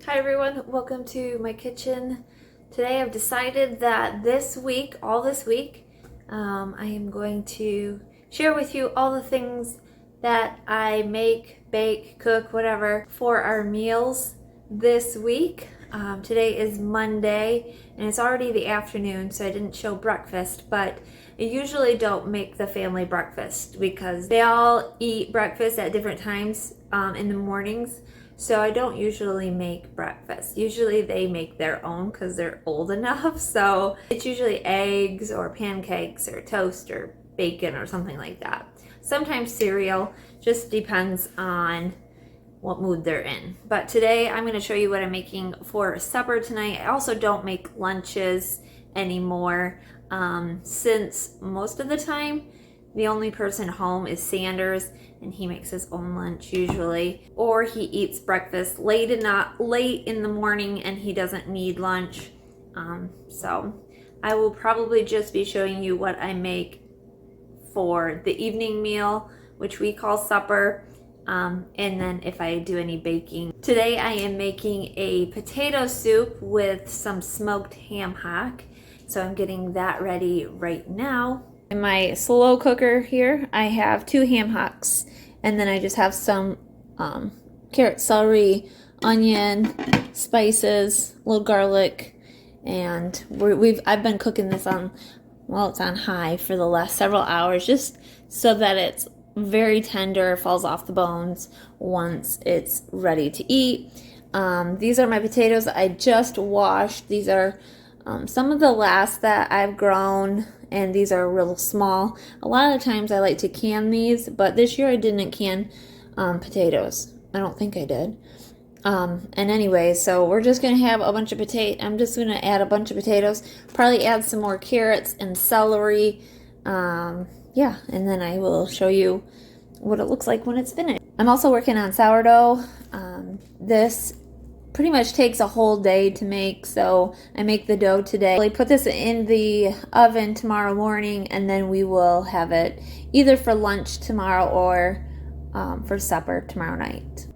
Hi everyone, welcome to my kitchen. Today I've decided that all this week, I am going to share with you all the things that I make, bake, cook, whatever, for our meals this week. Today is Monday and it's already the afternoon, so I didn't show breakfast, but I usually don't make the family breakfast because they all eat breakfast at different times in the mornings. So I don't usually make breakfast. Usually they make their own because they're old enough. So it's usually eggs or pancakes or toast or bacon or something like that. Sometimes cereal, just depends on what mood they're in. But today I'm going to show you what I'm making for supper tonight. I also don't make lunches anymore since most of the time the only person home is Sanders, and he makes his own lunch usually, or he eats breakfast late in the morning and he doesn't need lunch. So I will probably just be showing you what I make for the evening meal, which we call supper, and then if I do any baking. Today I am making a potato soup with some smoked ham hock, so I'm getting that ready right now. In my slow cooker here, I have 2 ham hocks, and then I just have some carrot, celery, onion, spices, a little garlic, and I've been cooking this it's on high for the last several hours, just so that it's very tender, falls off the bones once it's ready to eat. These are my potatoes I just washed. These are some of the last that I've grown, and these are real small. A lot of the times I like to can these, but this year I didn't can potatoes. I don't think I did. And anyway, so we're just going to have a bunch of I'm just going to add a bunch of potatoes, probably add some more carrots and celery. Yeah, and then I will show you what it looks like when it's finished. I'm also working on sourdough. This pretty much takes a whole day to make, so I make the dough today. I put this in the oven tomorrow morning, and then we will have it either for lunch tomorrow or for supper tomorrow night.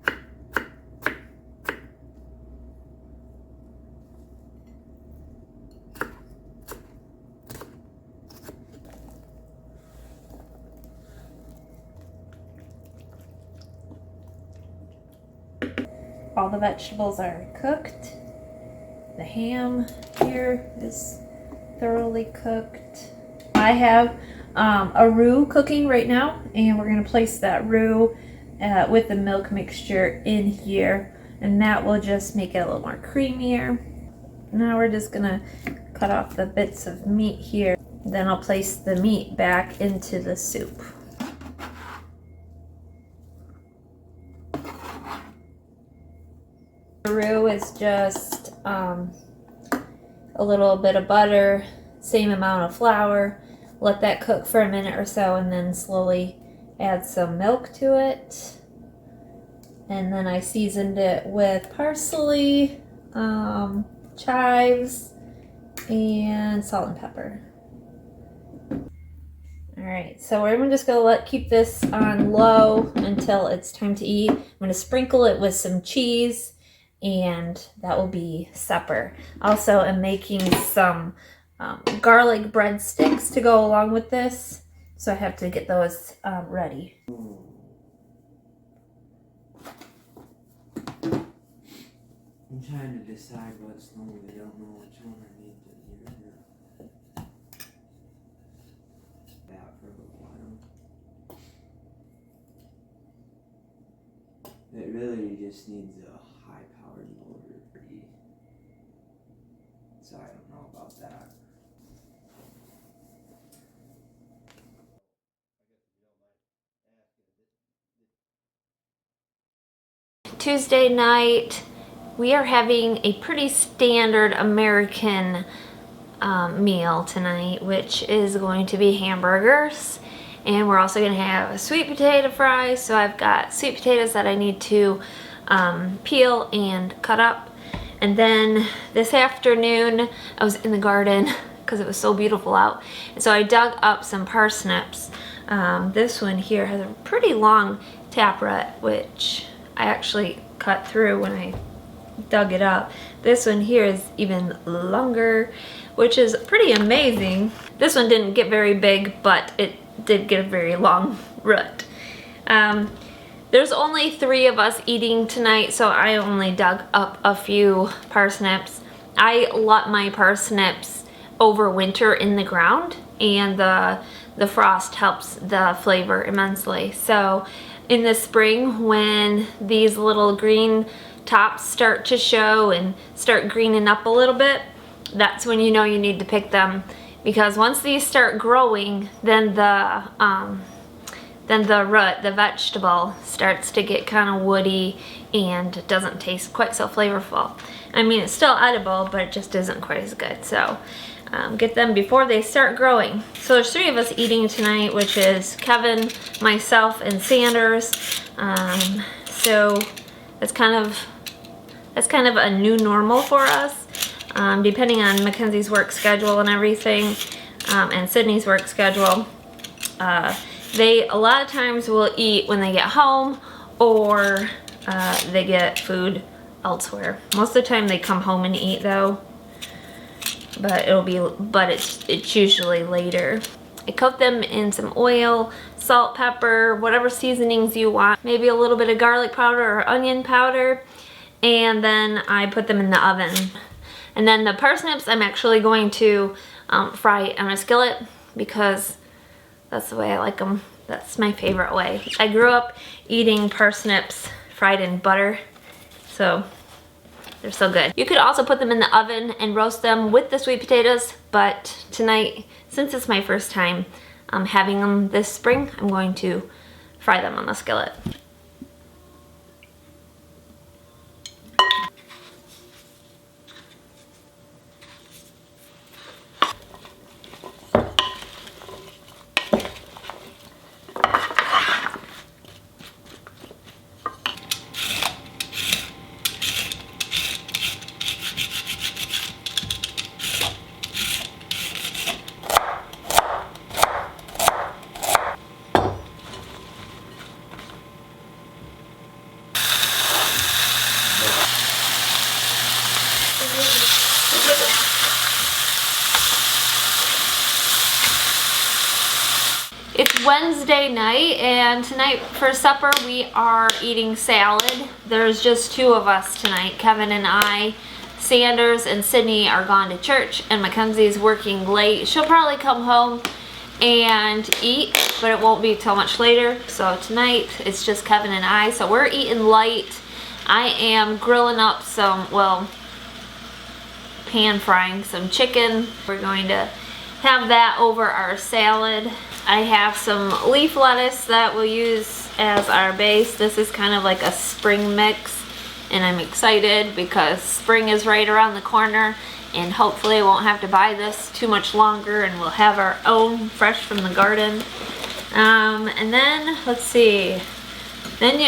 All the vegetables are cooked. The ham here is thoroughly cooked. I have a roux cooking right now, and we're going to place that roux with the milk mixture in here, and that will just make it a little more creamier. Now we're just going to cut off the bits of meat here. Then I'll place the meat back into the soup. The roux is just a little bit of butter, same amount of flour. Let that cook for a minute or so, and then slowly add some milk to it. And then I seasoned it with parsley, chives, and salt and pepper. Alright, so we're just going to keep this on low until it's time to eat. I'm going to sprinkle it with some cheese, and that will be supper. Also, I'm making some garlic breadsticks to go along with this, so I have to get those ready. I'm trying to decide what's long. I don't know which one I need to use. That for a while. It really just needs a high-powered motor, so I don't know about that. Tuesday night, we are having a pretty standard American meal tonight, which is going to be hamburgers, and we're also going to have sweet potato fries. So I've got sweet potatoes that I need to peel and cut up, and then this afternoon I was in the garden because it was so beautiful out, and so I dug up some parsnips. This one here has a pretty long taproot, which I actually cut through when I dug it up. This one here is even longer, which is pretty amazing. This one didn't get very big, but it did get a very long root. There's only 3 of us eating tonight, so I only dug up a few parsnips. I let my parsnips overwinter in the ground, and the frost helps the flavor immensely. So in the spring, when these little green tops start to show and start greening up a little bit, that's when you know you need to pick them, because once these start growing, then the root, the vegetable, starts to get kind of woody and doesn't taste quite so flavorful. I mean, it's still edible, but it just isn't quite as good. So get them before they start growing. So there's 3 of us eating tonight, which is Kevin, myself, and Sanders. So that's kind of a new normal for us, depending on Mackenzie's work schedule and everything, and Sydney's work schedule. They a lot of times will eat when they get home, or they get food elsewhere. Most of the time they come home and eat though, but it's usually later. I coat them in some oil, salt, pepper, whatever seasonings you want, maybe a little bit of garlic powder or onion powder, and then I put them in the oven. And then the parsnips I'm actually going to fry on a skillet, because that's the way I like them. That's my favorite way. I grew up eating parsnips fried in butter, so they're so good. You could also put them in the oven and roast them with the sweet potatoes, but tonight, since it's my first time having them this spring, I'm going to fry them on the skillet. It's Wednesday night, and tonight for supper we are eating salad. There's just 2 of us tonight, Kevin and I. Sanders and Sydney are gone to church, and Mackenzie's working late. She'll probably come home and eat, but it won't be till much later. So tonight it's just Kevin and I, so we're eating light. I am grilling up some, well, pan frying some chicken. We're going to have that over our salad. I have some leaf lettuce that we'll use as our base. This is kind of like a spring mix, and I'm excited because spring is right around the corner, and hopefully I won't have to buy this too much longer, and we'll have our own fresh from the garden. And then let's see, then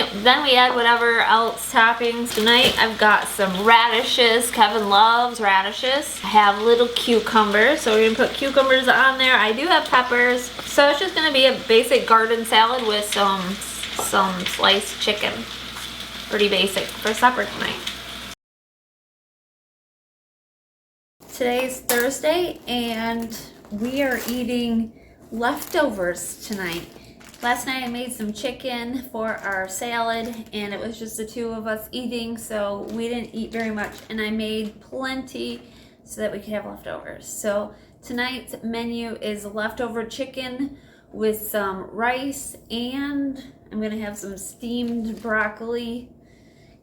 we add whatever else toppings. Tonight I've got some radishes. Kevin loves radishes. I have little cucumbers, so we're gonna put cucumbers on there. I do have peppers, so it's just gonna be a basic garden salad with some sliced chicken. Pretty basic for supper tonight. Today's Thursday, and we are eating leftovers tonight. Last night I made some chicken for our salad, and it was just the 2 of us eating, so we didn't eat very much, and I made plenty so that we could have leftovers. So tonight's menu is leftover chicken with some rice, and I'm gonna have some steamed broccoli,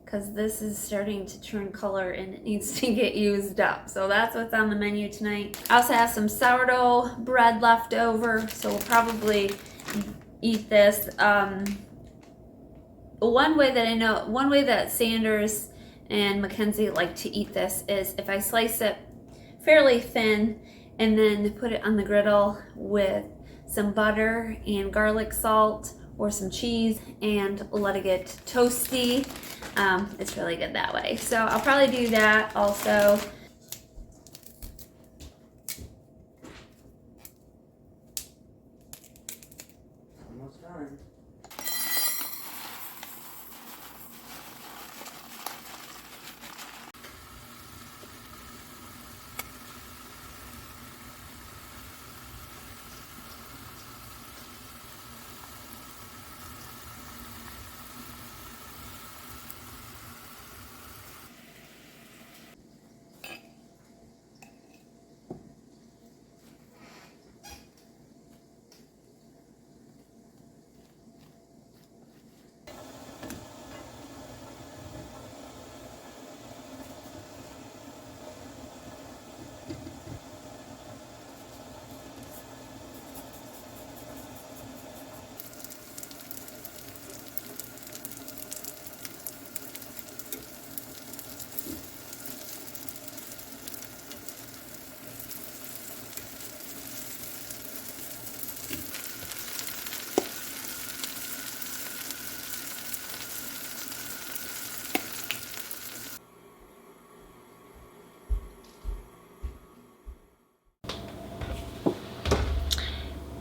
because this is starting to turn color and it needs to get used up. So that's what's on the menu tonight. I also have some sourdough bread left over, so we'll probably eat this. One way that Sanders and Mackenzie like to eat this is if I slice it fairly thin and then put it on the griddle with some butter and garlic salt or some cheese and let it get toasty. It's really good that way. So I'll probably do that also. Almost done.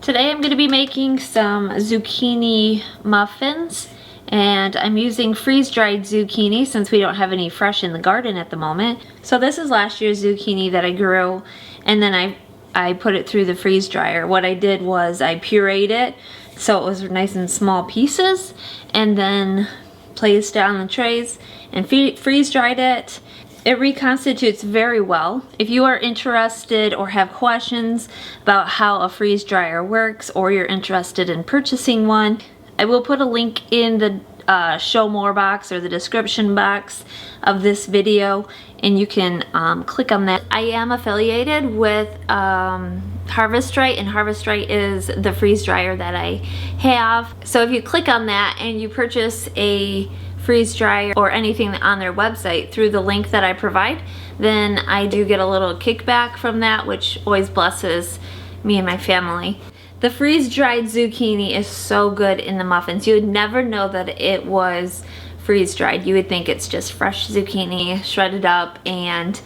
Today I'm going to be making some zucchini muffins, and I'm using freeze-dried zucchini since we don't have any fresh in the garden at the moment. So this is last year's zucchini that I grew, and then I put it through the freeze dryer. What I did was I pureed it so it was nice and small pieces, and then placed it on the trays and freeze-dried it. It reconstitutes very well. If you are interested or have questions about how a freeze dryer works, or you're interested in purchasing one, I will put a link in the show more box or the description box of this video, and you can click on that. I am affiliated with Harvest Right, and Harvest Right is the freeze dryer that I have. So if you click on that and you purchase a freeze dryer or anything on their website through the link that I provide, then I do get a little kickback from that, which always blesses me and my family. The freeze-dried zucchini is so good in the muffins. You would never know that it was freeze-dried. You would think it's just fresh zucchini shredded up and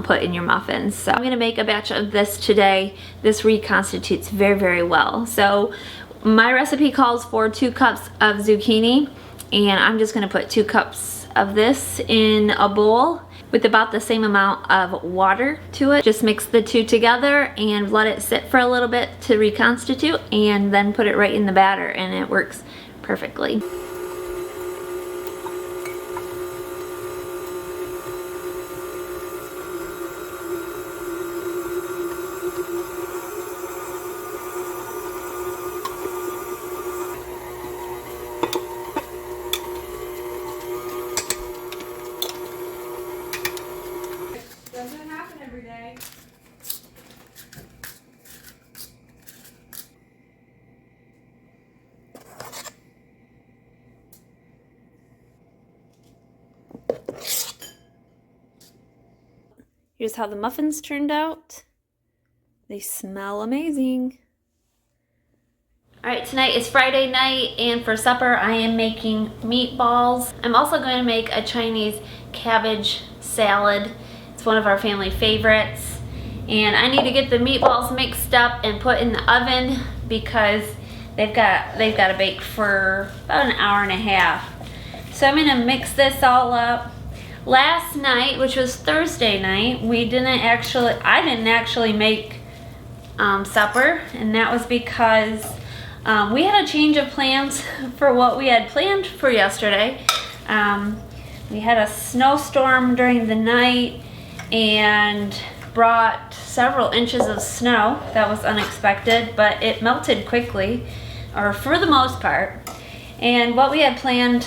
put in your muffins. So I'm gonna make a batch of this today. This reconstitutes very, very well. So my recipe calls for 2 cups of zucchini, and I'm just gonna put 2 cups of this in a bowl with about the same amount of water to it. Just mix the two together and let it sit for a little bit to reconstitute, and then put it right in the batter, and it works perfectly. Doesn't happen every day. Here's how the muffins turned out. They smell amazing. Alright, tonight is Friday night, and for supper I am making meatballs. I'm also going to make a Chinese cabbage salad. It's one of our family favorites. And I need to get the meatballs mixed up and put in the oven because they've got to bake for about an hour and a half. So I'm going to mix this all up. Last night, which was Thursday night, I didn't actually make supper, and that was because we had a change of plans for what we had planned for yesterday. We had a snowstorm during the night and brought several inches of snow. That was unexpected, but it melted quickly, or for the most part. And what we had planned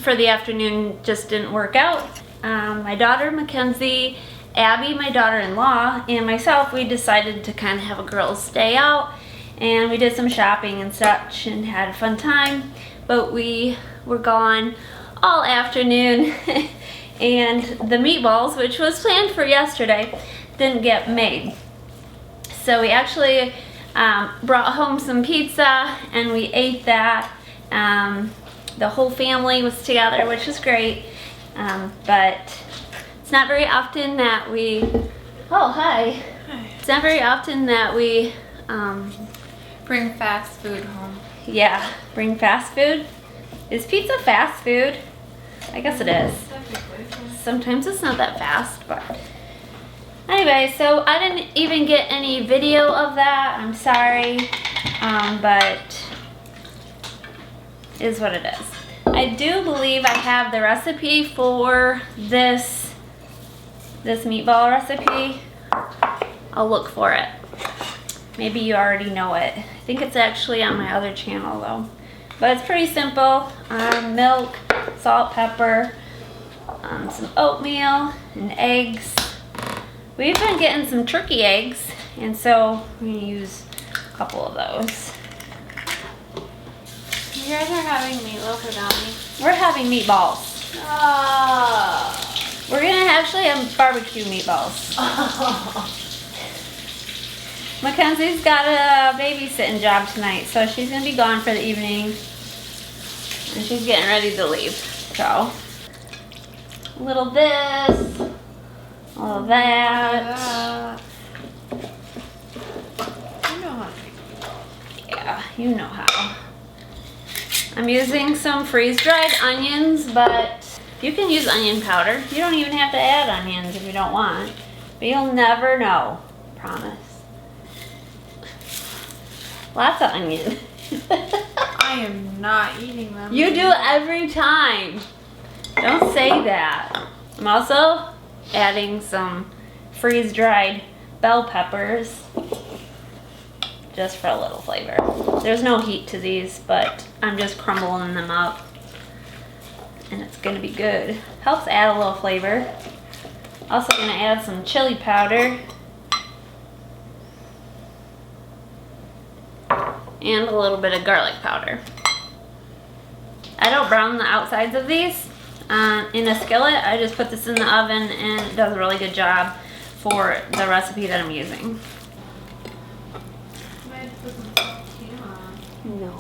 for the afternoon just didn't work out. My daughter Mackenzie, Abby, my daughter-in-law, and myself, we decided to kind of have a girls' day out, and we did some shopping and such and had a fun time, but we were gone all afternoon and the meatballs, which was planned for yesterday, didn't get made. So we actually brought home some pizza and we ate that. The whole family was together, which was great, but it's not very often that we, oh hi. Hi. It's not very often that we Bring fast food home. yeah, bring fast food. Is pizza fast food? I guess it is. Sometimes it's not that fast, but anyway, so I didn't even get any video of that. I'm sorry, but it is what it is. I do believe I have the recipe for this meatball recipe. I'll look for it. Maybe you already know it. I think it's actually on my other channel though. But it's pretty simple. Milk, salt, pepper, some oatmeal, and eggs. We've been getting some turkey eggs, and so we're gonna use a couple of those. You guys are having meatloaf without me? We're having meatballs. Oh. We're gonna actually have barbecue meatballs. Mackenzie's got a babysitting job tonight, so she's gonna be gone for the evening, and she's getting ready to leave. So, a little this, all of that. yeah, you know how. I'm using some freeze-dried onions, but you can use onion powder. You don't even have to add onions if you don't want. But you'll never know, promise. Lots of onion. I am not eating them. You do every time. Don't say that. I'm also adding some freeze-dried bell peppers just for a little flavor. There's no heat to these, but I'm just crumbling them up and it's gonna be good. Helps add a little flavor. Also gonna add some chili powder and a little bit of garlic powder. I don't brown the outsides of these in a skillet. I just put this in the oven and it does a really good job for the recipe that I'm using. No.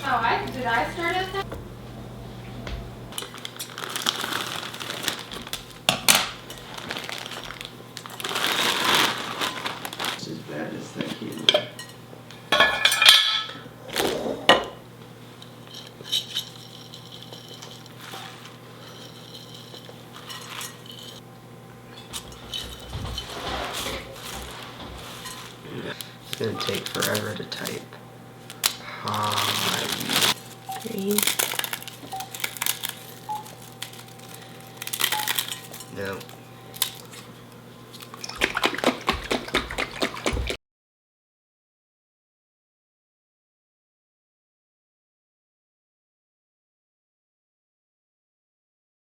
Oh, did I start at that? It's as bad as that kid. It's gonna take forever to type. Hi. 3. No.